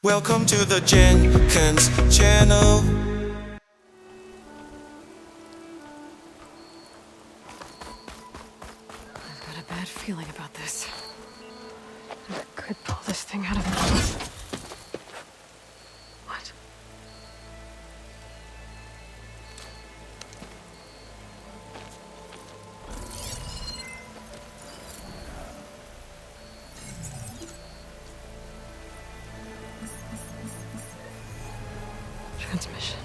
Welcome to the Jenkins channel. I've got a bad feeling about this. I could pull this thing out of me. What? Transmission.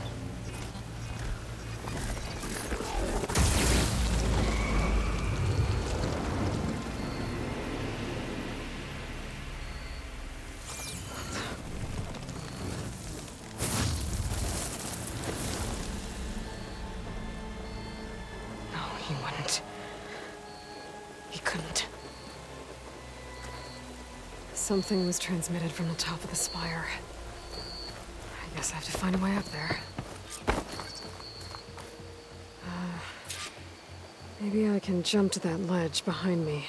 No, he wouldn't. He couldn't. Something was transmitted from the top of the spire. I guess I have to find a way up there. Maybe I can jump to that ledge behind me.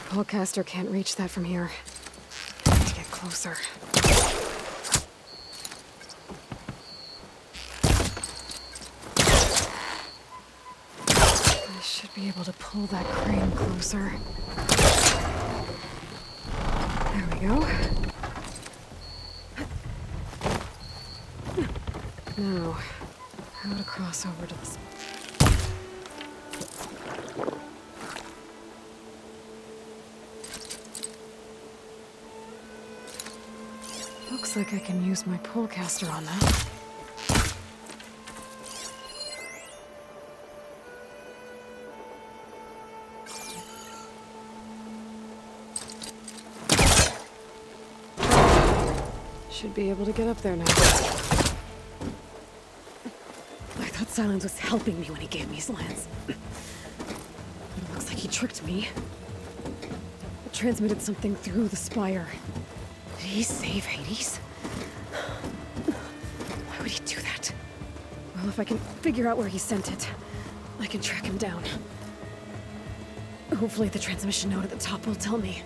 The Polecaster can't reach that from here. I need to get closer. I should be able to pull that crane closer. There we go. Now, how to cross over to this. Looks like I can use my Polecaster on that. Should be able to get up there now. I thought Silence was helping me when he gave me his lance. It looks like he tricked me. It transmitted something through the spire. Did he save Hades? Why would he do that? Well, if I can figure out where he sent it, I can track him down. Hopefully the transmission note at the top will tell me.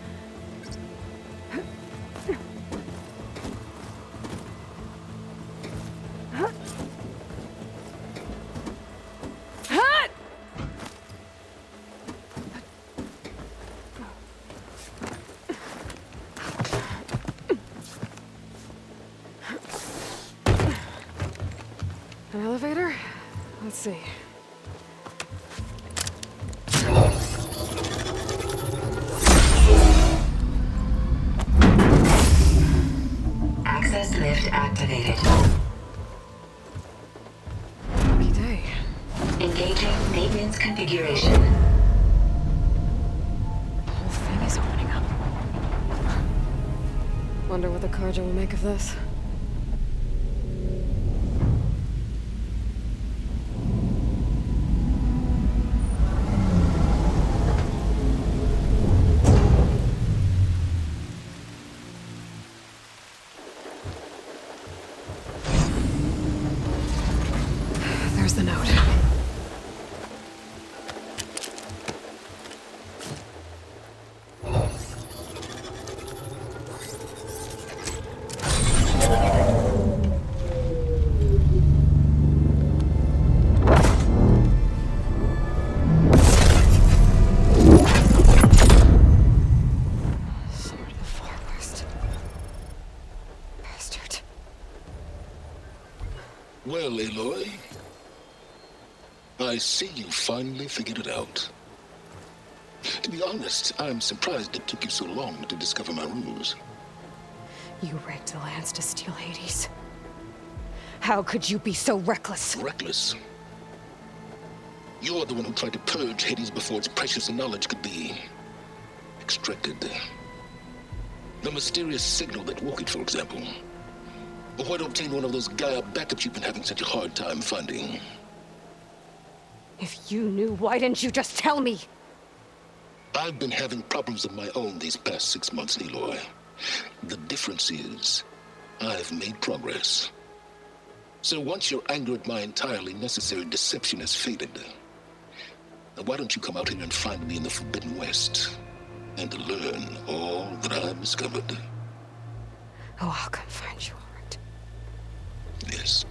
An elevator? Let's see. Access lift activated. Lucky day. Engaging maintenance configuration. The whole thing is opening up. Wonder what the Carja will make of this. There's the note. Sword of the Far West. Bastard. Well, Aloy, I see you finally figured it out. To be honest, I'm surprised it took you so long to discover my ruse. You rigged the lance to steal Hades. How could you be so reckless? Reckless? You're the one who tried to purge Hades before its precious knowledge could be extracted. The mysterious signal that woke it, for example. But why don't obtain one of those Gaia backups you've been having such a hard time finding? If you knew, why didn't you just tell me? I've been having problems of my own these past 6 months, Aloy. The difference is, I've made progress. So once your anger at my entirely necessary deception has faded, why don't you come out here and find me in the Forbidden West and learn all that I've discovered? Oh, I'll come find you, all right. Yes.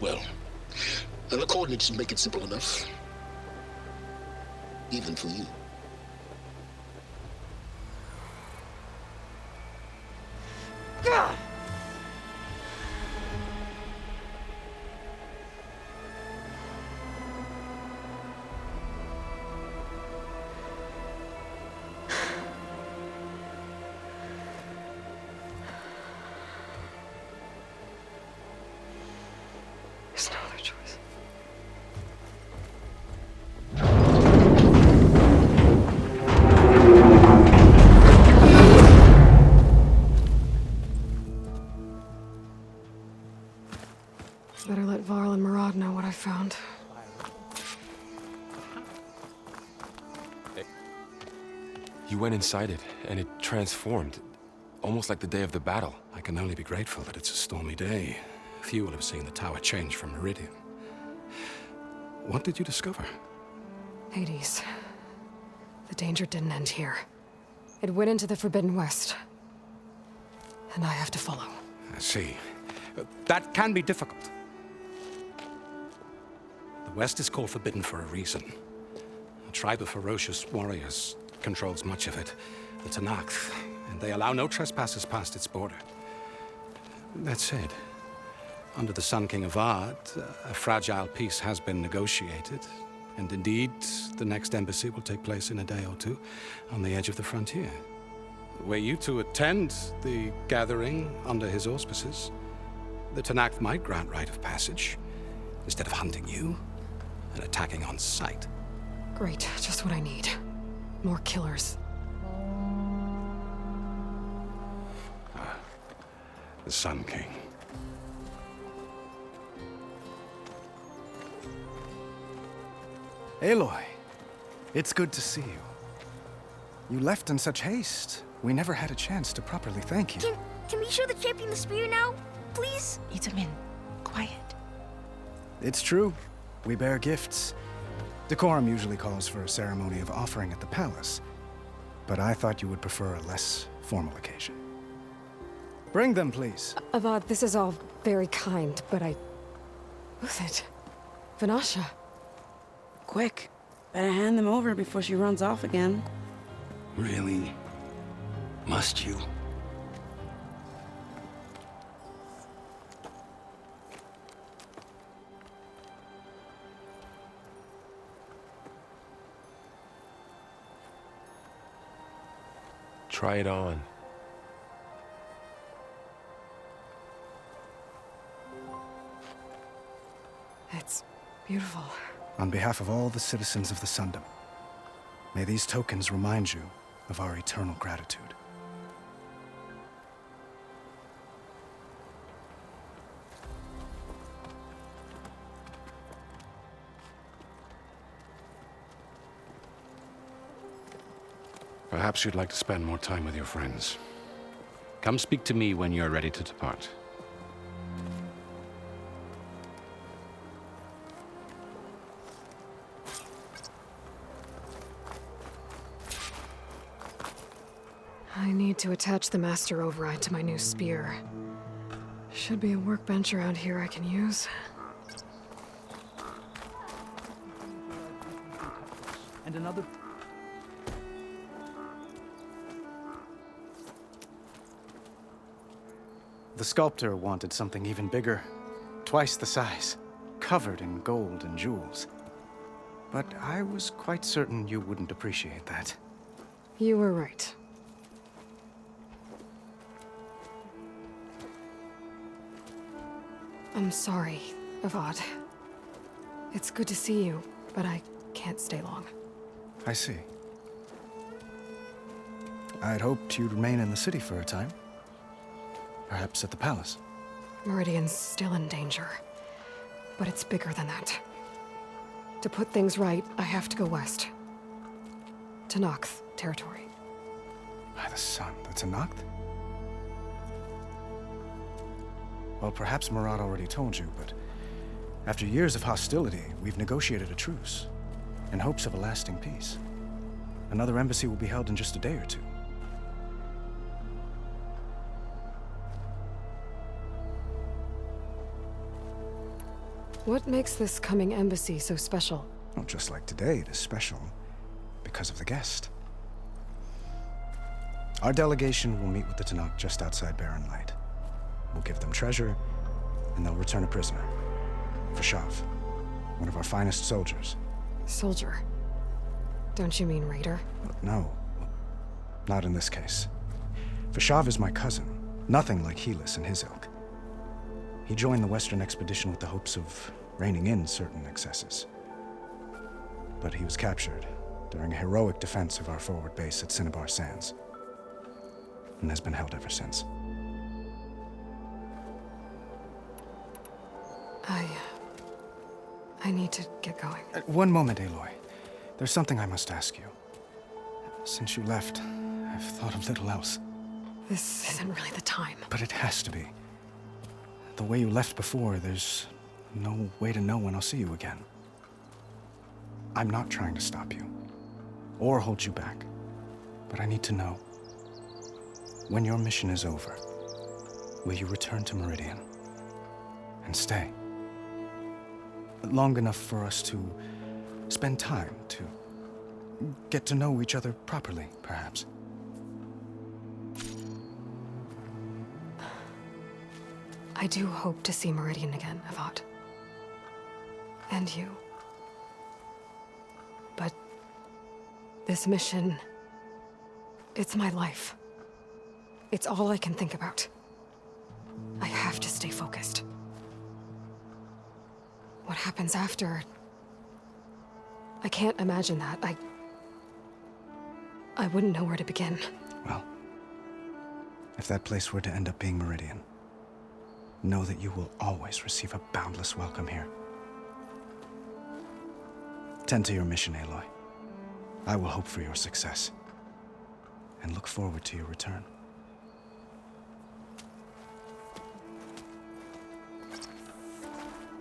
Well, the coordinates make it simple enough. Even for you. Gah! There's no other choice. Better let Varl and Murad know what I found. You went inside it, and it transformed. Almost like the day of the battle. I can only be grateful that it's a stormy day. Few will have seen the tower change from Meridian. What did you discover? Hades. The danger didn't end here. It went into the Forbidden West. And I have to follow. I see. That can be difficult. The West is called Forbidden for a reason. A tribe of ferocious warriors controls much of it, the Tanakh, and they allow no trespassers past its border. That said, under the Sun King Avad, a fragile peace has been negotiated, and indeed, the next embassy will take place in a day or two on the edge of the frontier. Were you to attend the gathering under his auspices, the Tanakh might grant right of passage, instead of hunting you and attacking on sight. Great, just what I need. More killers. The Sun King. Aloy, it's good to see you. You left in such haste. We never had a chance to properly thank you. Can we show the champion the spear now? Please? Itamin, quiet. It's true. We bear gifts. Decorum usually calls for a ceremony of offering at the palace, but I thought you would prefer a less formal occasion. Bring them, please. Avad, this is all very kind, but Who's it? Vanasha. Quick, better hand them over before she runs off again. Really? Must you? Try it on. It's beautiful. On behalf of all the citizens of the Sundom, may these tokens remind you of our eternal gratitude. Perhaps you'd like to spend more time with your friends. Come speak to me when you're ready to depart. I need to attach the master override to my new spear. Should be a workbench around here I can use. And another... The sculptor wanted something even bigger, twice the size, covered in gold and jewels. But I was quite certain you wouldn't appreciate that. You were right. I'm sorry, Avad. It's good to see you, but I can't stay long. I see. I'd hoped you'd remain in the city for a time. Perhaps at the palace. Meridian's still in danger. But it's bigger than that. To put things right, I have to go west. To Nox territory. By the sun, the Tenakth? Well, perhaps Murad already told you, but after years of hostility, we've negotiated a truce in hopes of a lasting peace. Another embassy will be held in just a day or two. What makes this coming embassy so special? Well, just like today, it is special because of the guest. Our delegation will meet with the Tenakth just outside Barren Light. We'll give them treasure, and they'll return a prisoner. Fashav, one of our finest soldiers. Soldier? Don't you mean raider? No, not in this case. Fashav is my cousin, nothing like Helis and his ilk. He joined the Western expedition with the hopes of reining in certain excesses. But he was captured during a heroic defense of our forward base at Cinnabar Sands, and has been held ever since. I need to get going. One moment, Aloy. There's something I must ask you. Since you left, I've thought of little else. This isn't really the time. But it has to be. The way you left before, there's no way to know when I'll see you again. I'm not trying to stop you, or hold you back. But I need to know, when your mission is over, will you return to Meridian and stay? Long enough for us to spend time, to get to know each other properly, perhaps. I do hope to see Meridian again, Avad. And you. But this mission, it's my life. It's all I can think about. I have to stay focused. What happens after? I can't imagine that. I wouldn't know where to begin. Well, if that place were to end up being Meridian, know that you will always receive a boundless welcome here. Tend to your mission, Aloy. I will hope for your success, and look forward to your return.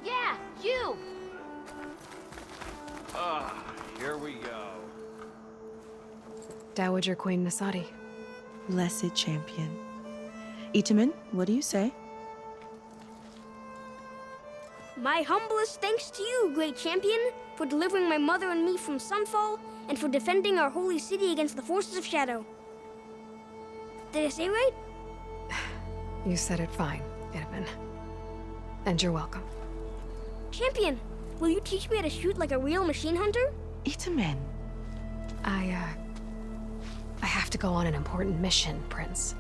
Yeah, you! Here we go. Dowager Queen Nasadi. Blessed champion. Itamen, what do you say? My humblest thanks to you, great champion, for delivering my mother and me from Sunfall, and for defending our holy city against the forces of Shadow. Did I say right? You said it fine, Itamen. And you're welcome. Champion, will you teach me how to shoot like a real machine hunter? Itamen. I have to go on an important mission, Prince.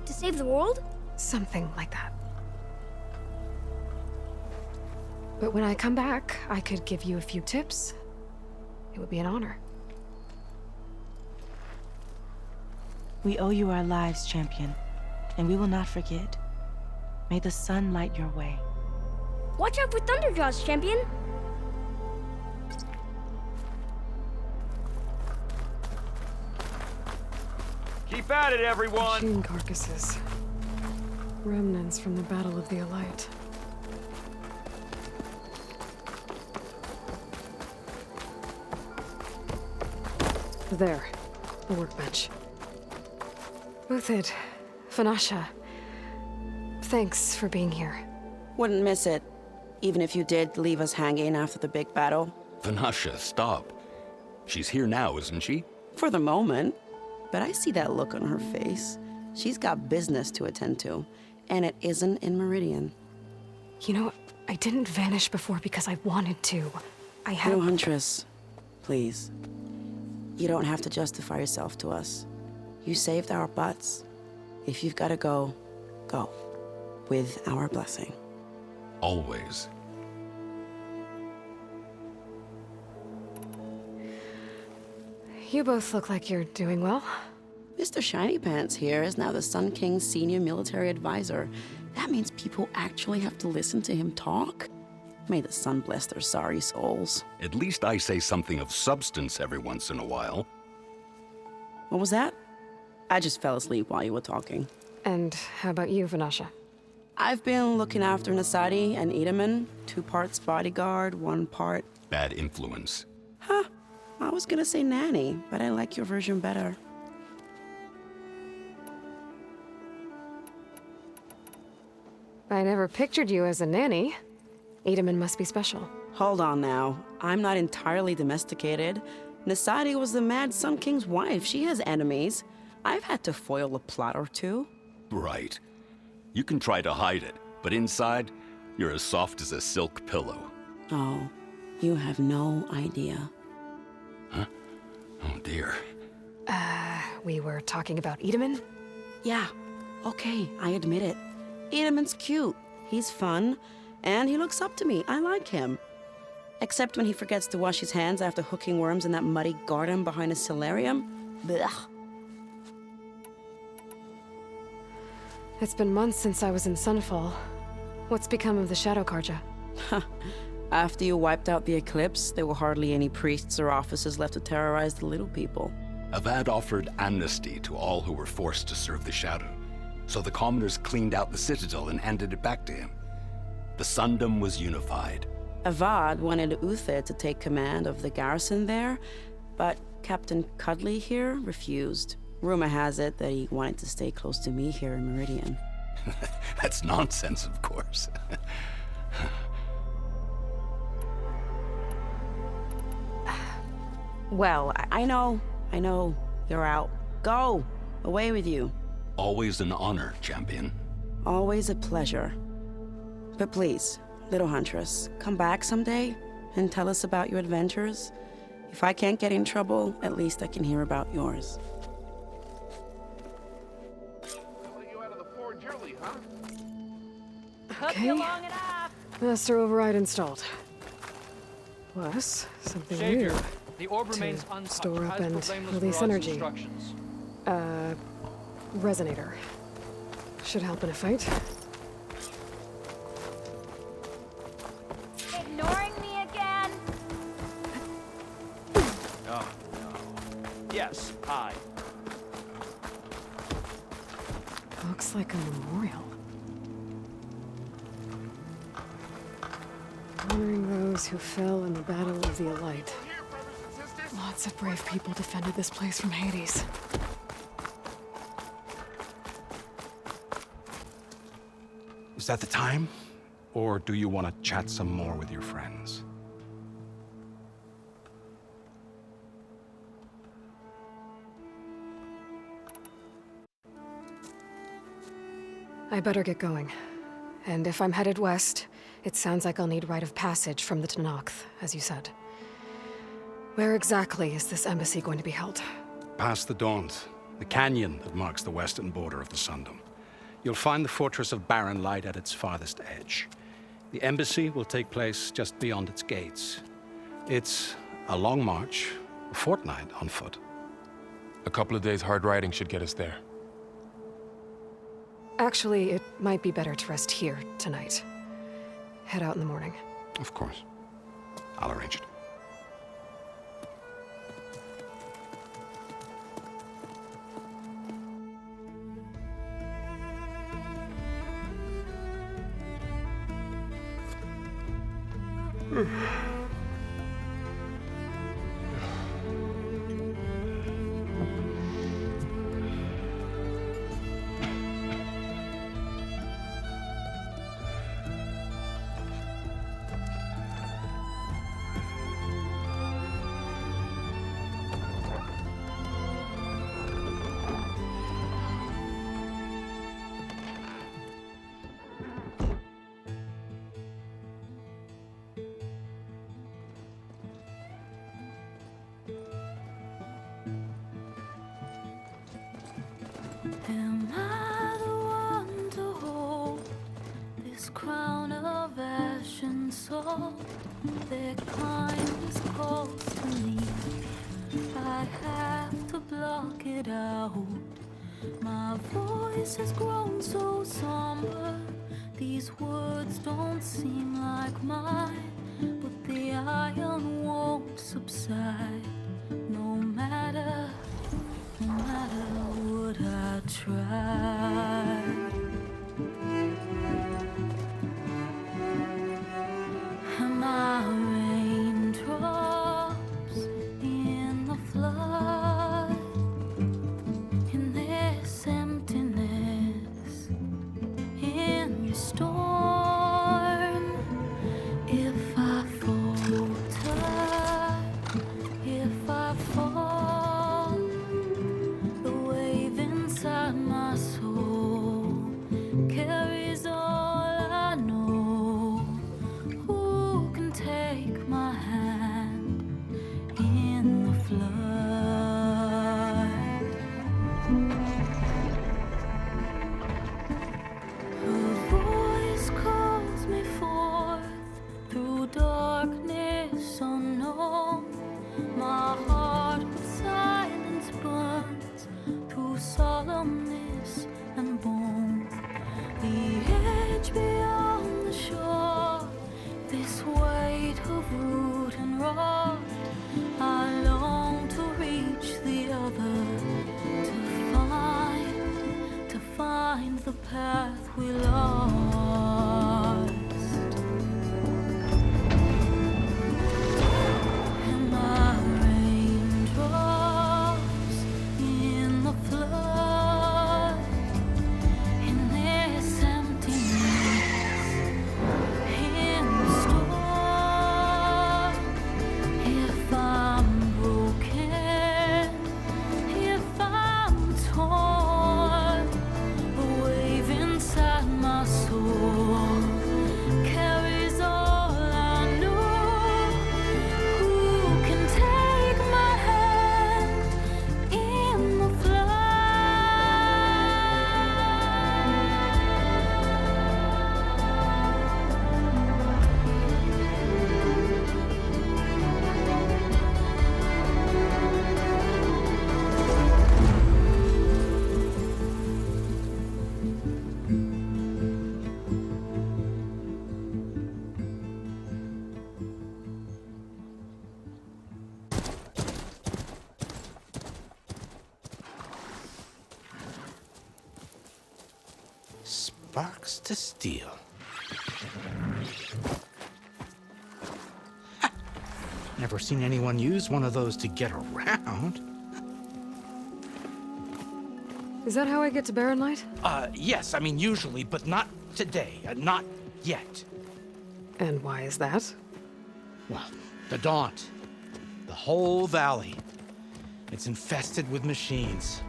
To save the world? Something like that. But when I come back, I could give you a few tips. It would be an honor. We owe you our lives, champion, and we will not forget. May the sun light your way. Watch out for Thunderjaws, champion! Keep at it, everyone! Machine carcasses. Remnants from the Battle of the Alight. There, the workbench. Uthid, Fanasha, thanks for being here. Wouldn't miss it, even if you did leave us hanging after the big battle. Vanasha, stop. She's here now, isn't she? For the moment. But I see that look on her face. She's got business to attend to, and it isn't in Meridian. You know, I didn't vanish before because I wanted to. I had... No, Huntress. Please. You don't have to justify yourself to us. You saved our butts. If you've got to go, go. With our blessing. Always. You both look like you're doing well. Mr. Shiny Pants here is now the Sun King's senior military advisor. That means people actually have to listen to him talk? May the sun bless their sorry souls. At least I say something of substance every once in a while. What was that? I just fell asleep while you were talking. And how about you, Vanasha? I've been looking after Nasadi and Edaman. 2 parts bodyguard, 1 part... Bad influence. Huh. I was gonna say nanny, but I like your version better. I never pictured you as a nanny. Edaman must be special. Hold on now. I'm not entirely domesticated. Nasadi was the Mad Sun King's wife. She has enemies. I've had to foil a plot or 2. Right. You can try to hide it, but inside, you're as soft as a silk pillow. Oh, you have no idea. Huh? Oh dear. We were talking about Edaman? Yeah, okay, I admit it. Edaman's cute. He's fun. And he looks up to me. I like him. Except when he forgets to wash his hands after hooking worms in that muddy garden behind a solarium. Blech. It's been months since I was in Sunfall. What's become of the Shadow Karja? After you wiped out the eclipse, there were hardly any priests or officers left to terrorize the little people. Avad offered amnesty to all who were forced to serve the Shadow. So the commoners cleaned out the citadel and handed it back to him. The Sundom was unified. Avad wanted Uther to take command of the garrison there, but Captain Cudley here refused. Rumor has it that he wanted to stay close to me here in Meridian. That's nonsense, of course. Well, I know. You're out. Go! Away with you. Always an honor, champion. Always a pleasure. But please, little huntress, come back someday and tell us about your adventures. If I can't get in trouble, at least I can hear about yours. Okay. Master override installed. Plus, something Savior, new. the orb remains To untouched. store up As and proclaimed as release Murad's energy. instructions. Resonator. Should help in a fight. Ignoring me again? Oh, no. Yes, I. Looks like a memorial. Honoring those who fell in the Battle of the Aloy. Lots of brave people defended this place from Hades. Is that the time? Or do you want to chat some more with your friends? I better get going. And if I'm headed west, it sounds like I'll need rite of passage from the Tenakth, as you said. Where exactly is this embassy going to be held? Past the Daunt, the canyon that marks the western border of the Sundom. You'll find the fortress of Barren Light at its farthest edge. The embassy will take place just beyond its gates. It's a long march, a fortnight on foot. A couple of days hard riding should get us there. Actually, it might be better to rest here tonight. Head out in the morning. Of course. I'll arrange it. Am I the one to hold this crown of ash and salt? Their kindness calls to me. I have to block it out. My voice has grown so somber. These words don't seem like mine, but the iron won't subside. No matter what I try. Am I raindrops in the flood? In this emptiness, in the storm, if I falter, if I fall, the wave inside my soul carries all I know. Who can take my hand in the flood? Her voice calls me forth through darkness unknown. My heart with silence burns through solemnness and bone. The edge beyond the shore, this weight of root and rod. I long to reach the other, to find the path we lost. Am I raindrops in the flood? In this emptiness, in the storm, if I'm broken, if I'm torn, the wave inside my soul carries all I know. Who can take my hand in the flood? Sparks to steel. Never seen anyone use one of those to get around. Is that how I get to Barren Light? Yes, I mean usually, but not today. Not yet. And why is that? Well, the Daunt. The whole valley. It's infested with machines.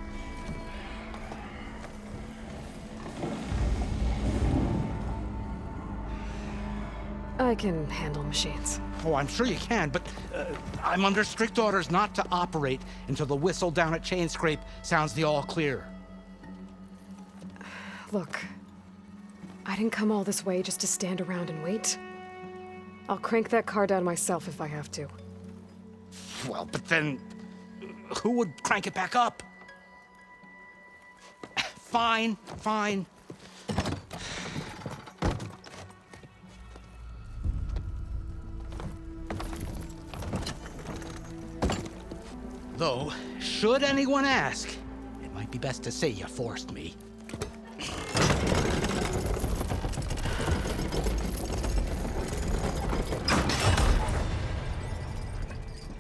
I can handle machines. Oh, I'm sure you can, but I'm under strict orders not to operate until the whistle down at Chainscrape sounds the all clear. Look, I didn't come all this way just to stand around and wait. I'll crank that car down myself if I have to. Well, but then who would crank it back up? Fine, fine. Though, should anyone ask, it might be best to say you forced me.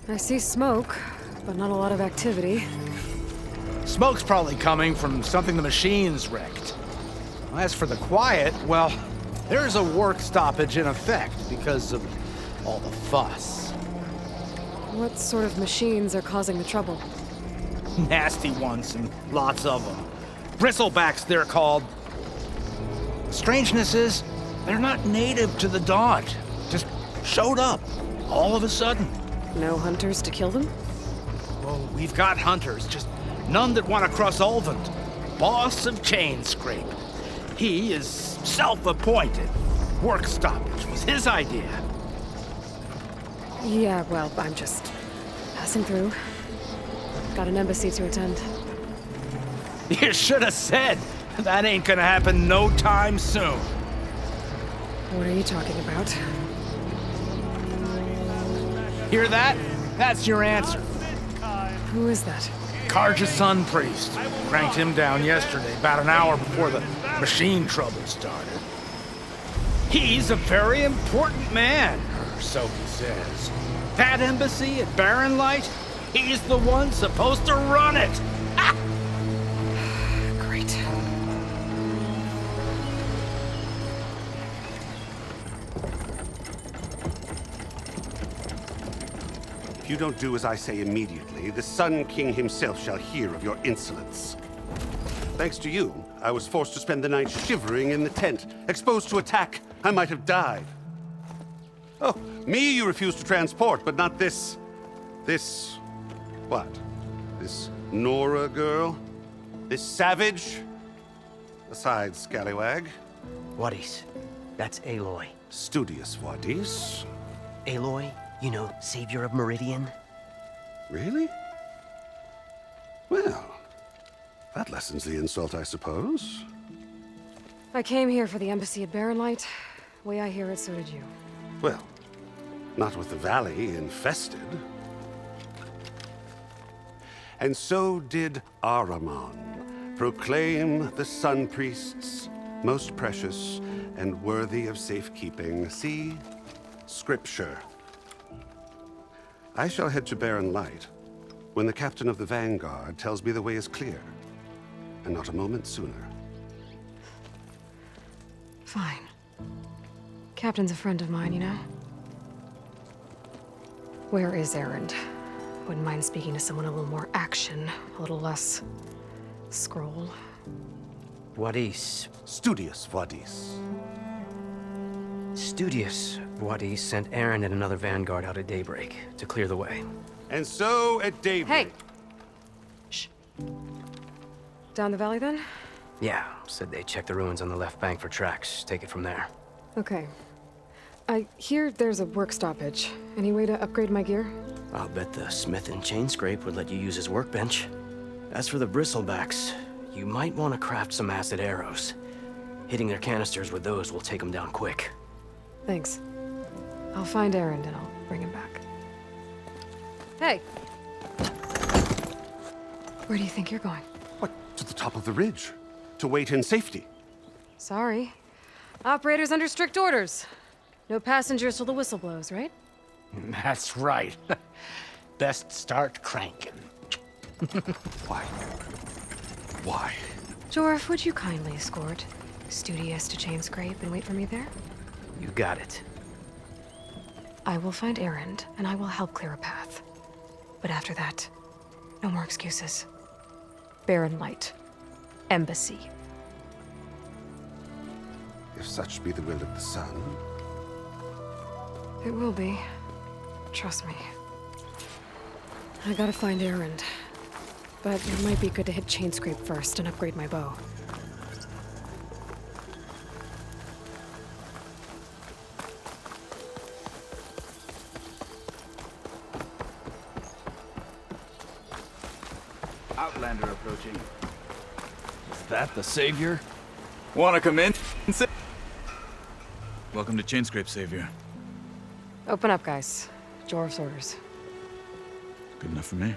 I see smoke, but not a lot of activity. Smoke's probably coming from something the machines wrecked. As for the quiet, well, there's a work stoppage in effect because of all the fuss. What sort of machines are causing the trouble? Nasty ones, and lots of them. Bristlebacks, they're called. Strangeness is, they're not native to the Daunt. Just showed up, all of a sudden. No hunters to kill them? Well, we've got hunters, just none that want to cross Ulvund. Boss of Chainscrape. He is self-appointed. Work stoppage was his idea. Yeah, well, I'm just passing through. Got an embassy to attend. You should have said. That ain't gonna happen no time soon. What are you talking about? Hear that? That's your answer. Who is that? Karja's sun priest. Cranked him down yesterday, about an hour before the machine trouble started. He's a very important man, or so he says. That embassy at Barren Light, he's the one supposed to run it. Great. If you don't do as I say immediately, the Sun King himself shall hear of your insolence. Thanks to you, I was forced to spend the night shivering in the tent. Exposed to attack, I might have died. Oh, me you refuse to transport, but not this... what? This Nora girl? This savage? Besides, scallywag. Wadis. That's Aloy. Studious Wadis. Aloy, you know, savior of Meridian. Really? Well, that lessens the insult, I suppose. I came here for the embassy at Barren Light. Way I hear it, so did you. Well, not with the valley infested. And so did Ahriman proclaim the Sun Priests most precious and worthy of safekeeping. See? Scripture. I shall head to Barren Light when the captain of the Vanguard tells me the way is clear, and not a moment sooner. Fine. Captain's a friend of mine, you know? Where is Erend? Wouldn't mind speaking to someone a little more action, a little less scroll. Wadis. Studious Wadis. Studious Wadis sent Aaron and another vanguard out at daybreak to clear the way. And so at daybreak... Hey! Shh. Down the valley, then? Yeah, said they checked the ruins on the left bank for tracks. Take it from there. Okay. I hear there's a work stoppage. Any way to upgrade my gear? I'll bet the smith in Chainscrape would let you use his workbench. As for the bristlebacks, you might want to craft some acid arrows. Hitting their canisters with those will take them down quick. Thanks. I'll find Erend and I'll bring him back. Hey! Where do you think you're going? What? To the top of the ridge. To wait in safety. Sorry. Operator's under strict orders. No passengers till the whistle blows, right? That's right. Best start cranking. Why? Why? Jorf, would you kindly escort Studious to Chainscrape and wait for me there? You got it. I will find Erend, and I will help clear a path. But after that, no more excuses. Barren Light. Embassy. If such be the will of the sun. It will be. Trust me. I gotta find Erend. But it might be good to hit Chainscrape first and upgrade my bow. Outlander approaching. Is that the Savior? Wanna come in? Welcome to Chainscrape, Savior. Open up, guys. Jorf's orders. Good enough for me.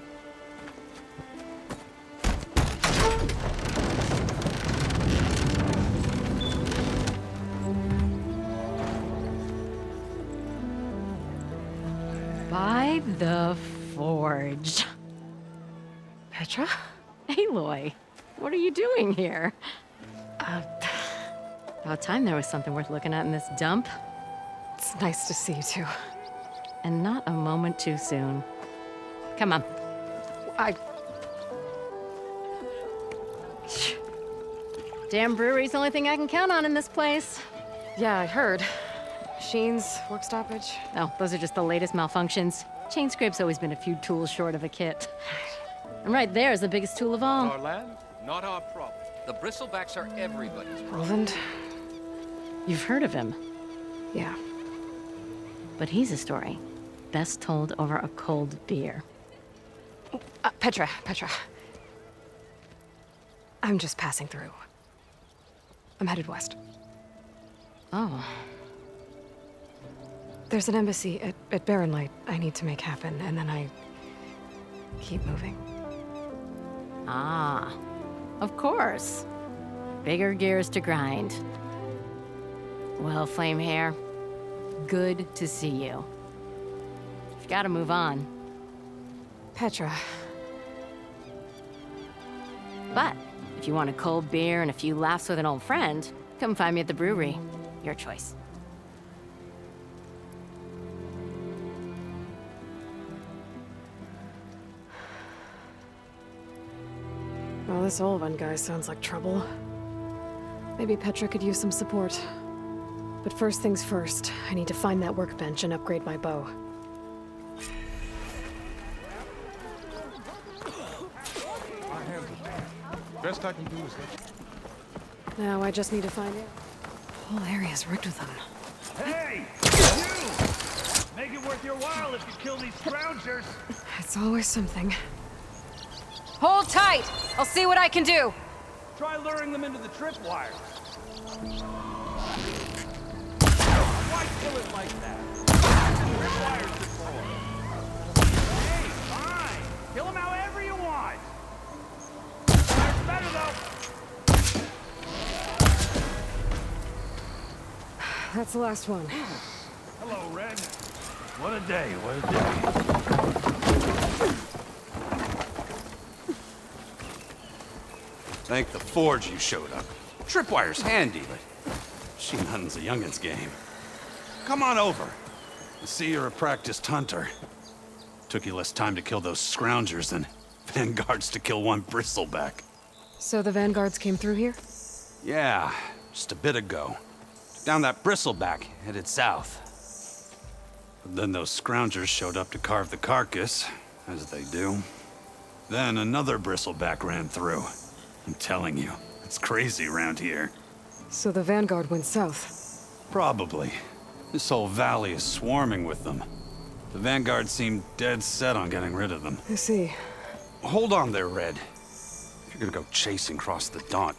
By the Forge. Petra? Aloy, what are you doing here? About time there was something worth looking at in this dump. It's nice to see you too. And not a moment too soon. Come on. Damn brewery's the only thing I can count on in this place. Yeah, I heard. Machines, work stoppage. Oh, those are just the latest malfunctions. Chainscrape's always been a few tools short of a kit. And right there is the biggest tool of all. Our land, not our problem. The bristlebacks are everybody's problem. Roland? You've heard of him. Yeah. But he's a story best told over a cold beer. Petra. I'm just passing through. I'm headed west. Oh. There's an embassy at Barrenlight I need to make happen, and then I keep moving. Ah, of course. Bigger gears to grind. Well, Flamehair, good to see you. You've got to move on. Petra. But if you want a cold beer and a few laughs with an old friend, come find me at the brewery. Your choice. Well, this Olvan guy sounds like trouble. Maybe Petra could use some support. But first things first, I need to find that workbench and upgrade my bow. Best I can do is Now I just need to find it. The whole area's rigged with them. Hey! You! Make it worth your while if you kill these scroungers! It's always something. Hold tight! I'll see what I can do! Try luring them into the tripwire. Why kill it like that? Tripwires before. Hey, fine! Kill them however you want! Fire's better though! That's the last one. Hello, Red. What a day, what a day. Thank the Forge you showed up. Tripwire's handy, but machine hunting's a youngin's game. Come on over. I see you're a practiced hunter. Took you less time to kill those scroungers than vanguards to kill one bristleback. So the vanguards came through here? Yeah, just a bit ago. Down that bristleback, headed south. But then those scroungers showed up to carve the carcass, as they do. Then another bristleback ran through. I'm telling you, it's crazy around here. So the vanguard went south? Probably. This whole valley is swarming with them. The vanguard seemed dead set on getting rid of them. I see. Hold on there, Red. If you're gonna go chasing across the Daunt,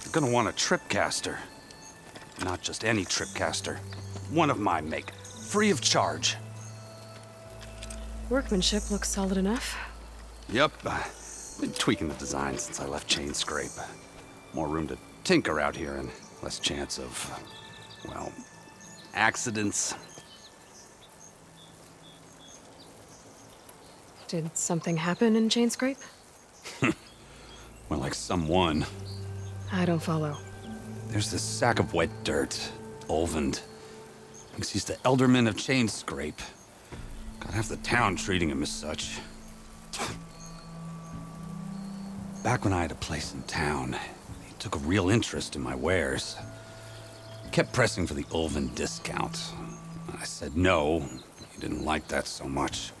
you're gonna want a tripcaster. Not just any tripcaster. One of my make. Free of charge. Workmanship looks solid enough. Yep. Been tweaking the design since I left Chainscrape. More room to tinker out here and less chance of, well, accidents. Did something happen in Chainscrape? Well, like someone. I don't follow. There's this sack of wet dirt, Olvand. Thinks he's the Elderman of Chainscrape. Got half the town treating him as such. Back when I had a place in town, he took a real interest in my wares. Kept pressing for the Olvand discount. I said no. He didn't like that so much.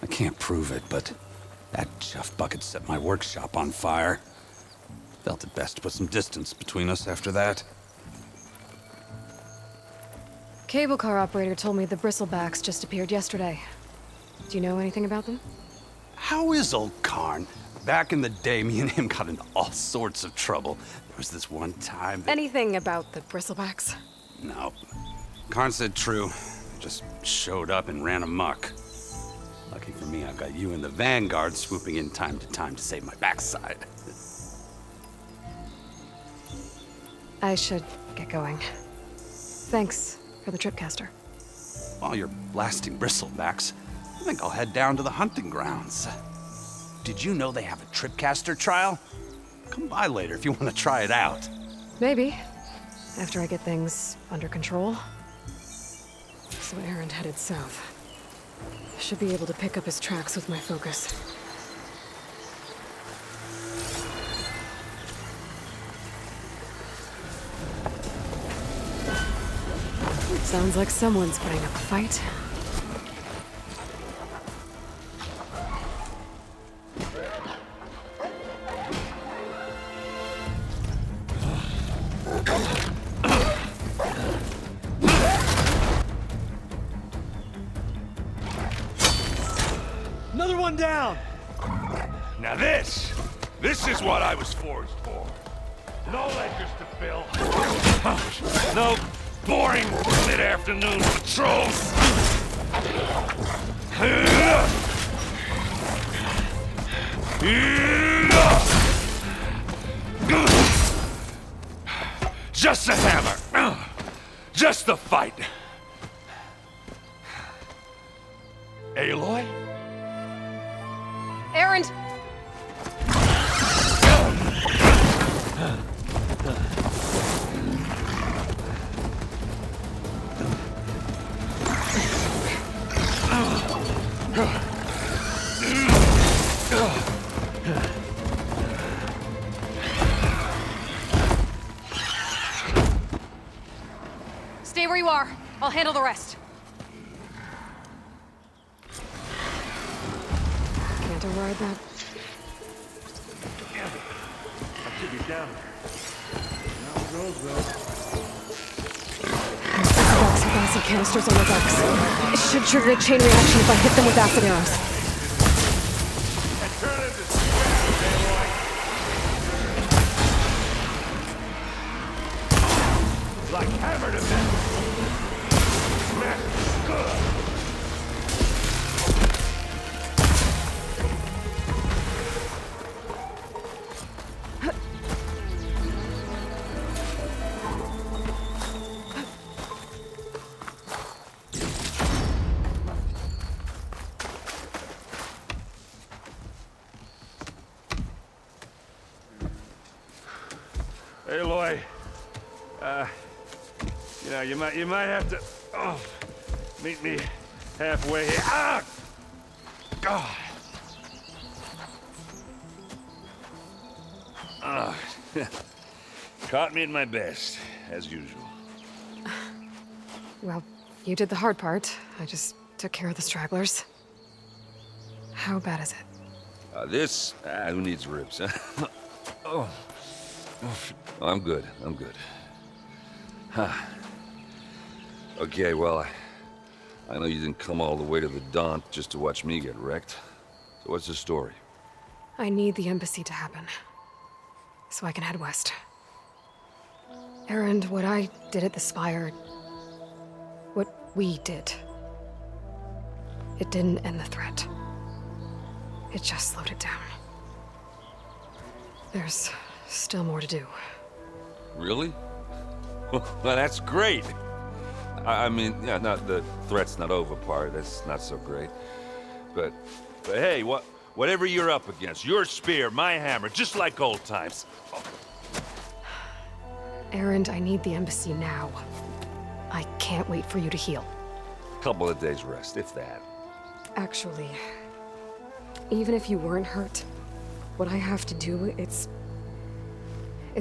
I can't prove it, but that chuff bucket set my workshop on fire. Felt it best to put some distance between us after that. Cable car operator told me the bristlebacks just appeared yesterday. Do you know anything about them? How is old Karn? Back in the day, me and him got into all sorts of trouble. There was this one time that... Anything about the bristlebacks? No. Karn said true. Just showed up and ran amok. Lucky for me, I've got you and the Vanguard swooping in time to save my backside. I should get going. Thanks for the tripcaster. While you're blasting bristlebacks, I think I'll head down to the hunting grounds. Did you know they have a tripcaster trial? Come by later if you want to try it out. Maybe. After I get things under control. So Aaron headed south. Should be able to pick up his tracks with my focus. Sounds like someone's putting up a fight. Another one down! Now this is what I was forged for. No ledgers to fill. Nope, boring mid-afternoon patrols. Just a hammer. Just a fight. Aloy? Erend! Stay where you are. I'll handle the rest. Can't override that. I took you down. Now it goes, though. Box with acid canisters on their backs. It should trigger a chain reaction if I hit them with acid arrows. Like hammer to them. Good. Aloy, you might have to meet me halfway here. Ah! God. Caught me at my best, as usual. Well, you did the hard part. I just took care of the stragglers. How bad is it? Who needs ribs, huh? Oh, I'm good. Huh. Okay, well, I know you didn't come all the way to the Daunt just to watch me get wrecked. So what's the story? I need the embassy to happen, so I can head west. Erend, what I did at the Spire, what we did, it didn't end the threat. It just slowed it down. There's still more to do. Really? Well, that's great. I mean, yeah, not the threat's not over part. That's not so great. But hey, whatever you're up against, your spear, my hammer, just like old times. Erend, I need the embassy now. I can't wait for you to heal. Couple of days rest, if that. Actually, even if you weren't hurt, what I have to do, it's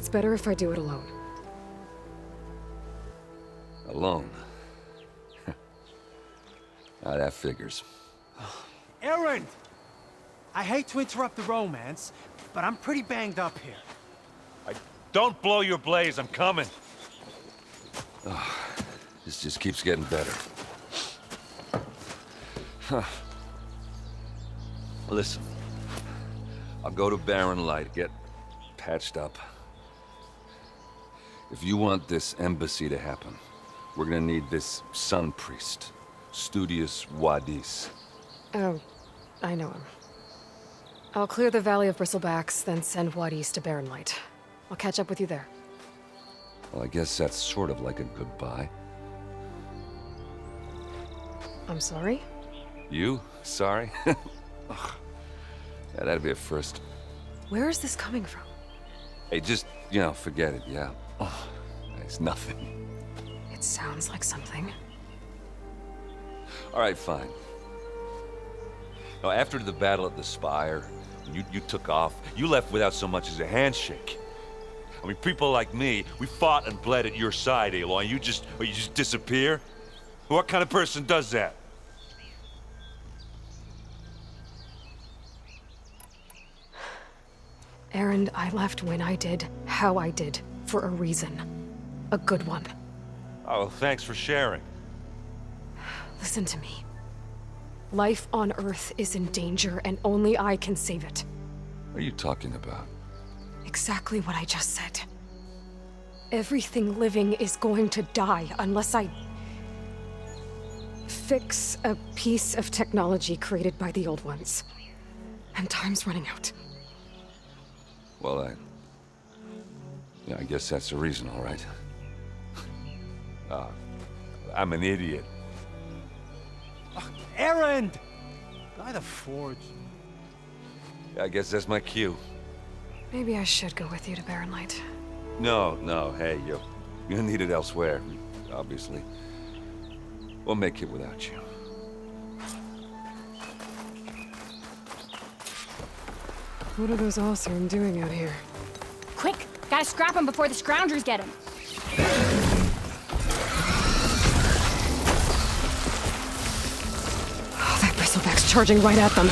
better if I do it alone. Alone? That figures. Erend! I hate to interrupt the romance, but I'm pretty banged up here. Don't blow your blaze, I'm coming. This just keeps getting better. Listen, I'll go to Barren Light, get patched up. If you want this embassy to happen, we're gonna need this Sun Priest, Studius Wadis. Oh, I know him. I'll clear the Valley of Bristlebacks, then send Wadis to Barren Light. I'll catch up with you there. Well, I guess that's sort of like a goodbye. I'm sorry? You? Sorry? Ugh. Yeah, that'd be a first. Where is this coming from? Hey, just, forget it, yeah? Oh, it's nothing. It sounds like something. All right, fine. Now, after the battle at the Spire, you took off, you left without so much as a handshake. I mean, people like me, we fought and bled at your side, Aloy, you just disappear? What kind of person does that? Erend, I left when I did, how I did, for a reason. A good one. Oh, thanks for sharing. Listen to me. Life on Earth is in danger, and only I can save it. What are you talking about? Exactly what I just said. Everything living is going to die unless I fix a piece of technology created by the old ones. And time's running out. Well, yeah, I guess that's the reason, all right. I'm an idiot. Erend! By the forge. I guess that's my cue. Maybe I should go with you to Barren Light. No, hey, you're needed elsewhere, obviously. We'll make it without you. What are those Oseram doing out here? Quick! Gotta scrap him before the Scroungers get him. Oh, that bristleback's charging right at them.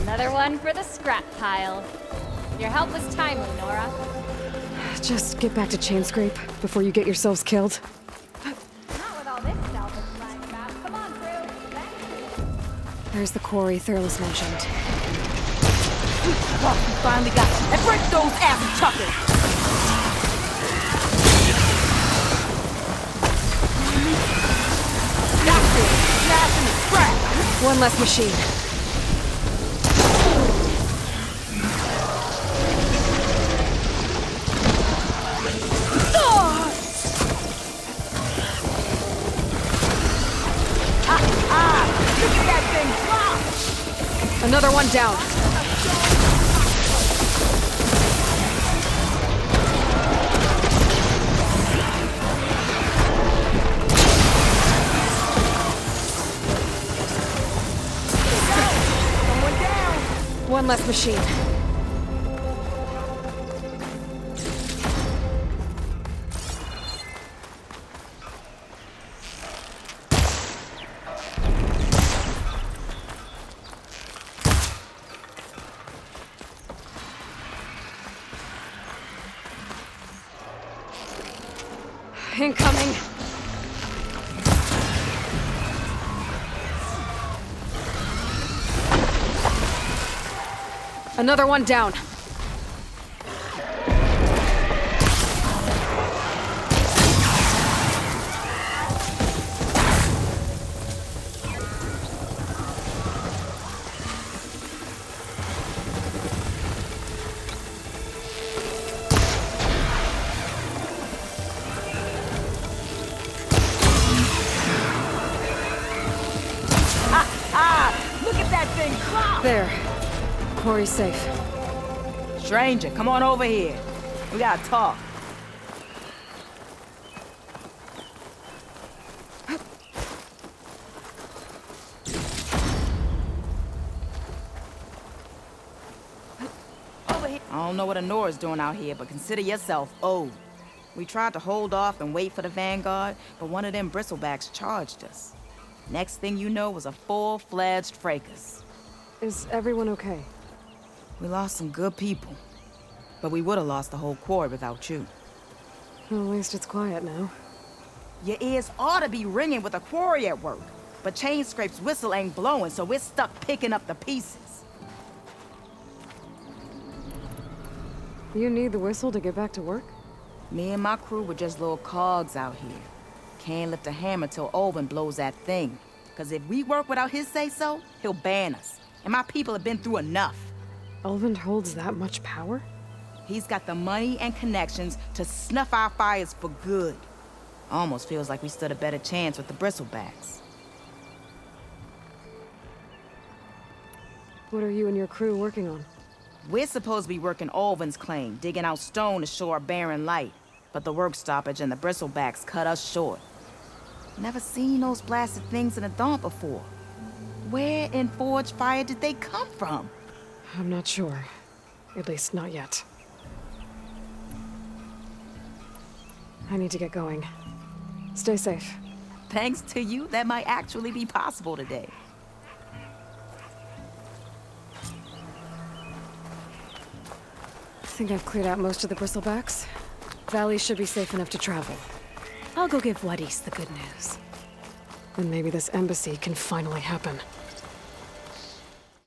Another one for the scrap pile. Your help was timely, Nora. Just get back to Chainscrape before you get yourselves killed. Not with all this salvage flying about. Come on, crew. There's the quarry Thurles mentioned. Oh, we finally got it. And break those ass chuckers! That's it! Smashing the scrap! One less machine. Another one down. One less machine. Incoming. Another one down. Look at that thing climb! There. Quarry's safe. Stranger, come on over here. We gotta talk. Over here. I don't know what Honora's doing out here, but consider yourself owed. We tried to hold off and wait for the Vanguard, but one of them bristlebacks charged us. Next thing you know was a full-fledged fracas. Is everyone okay? We lost some good people, but we would have lost the whole quarry without you. Well, at least it's quiet now. Your ears ought to be ringing with a quarry at work, but Chainscrape's whistle ain't blowing, so we're stuck picking up the pieces. You need the whistle to get back to work? Me and my crew were just little cogs out here. Can't lift a hammer till Olvin blows that thing. Cause if we work without his say-so, he'll ban us. And my people have been through enough. Olvin holds that much power? He's got the money and connections to snuff our fires for good. Almost feels like we stood a better chance with the bristlebacks. What are you and your crew working on? We're supposed to be working Olvin's claim, digging out stone to shore Barren Light. But the work stoppage and the bristlebacks cut us short. Never seen those blasted things in the Dawn before. Where in Forge Fire did they come from? I'm not sure. At least not yet. I need to get going. Stay safe. Thanks to you, that might actually be possible today. I think I've cleared out most of the bristlebacks. Valley should be safe enough to travel. I'll go give Wadis the good news. Then maybe this embassy can finally happen.